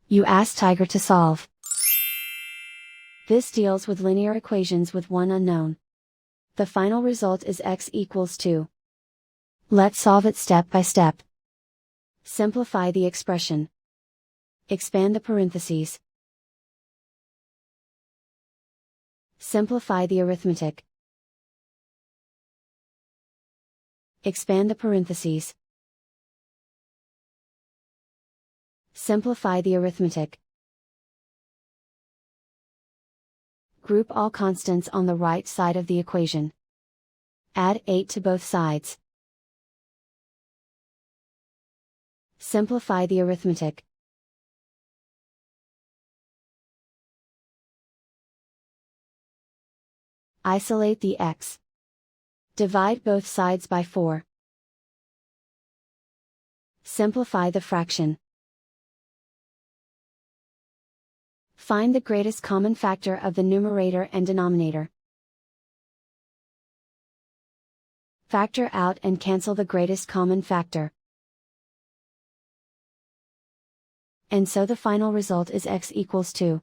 You ask Tiger to solve. This deals with linear equations with one unknown. The final result is x equals 2. Let's solve it step by step. Simplify the expression. Expand the parentheses. Simplify the arithmetic. Expand the parentheses. Simplify the arithmetic. Group all constants on the right side of the equation. Add 8 to both sides. Simplify the arithmetic. Isolate the x. Divide both sides by 4. Simplify the fraction. Find the greatest common factor of the numerator and denominator. Factor out and cancel the greatest common factor. And so the final result is x equals 2.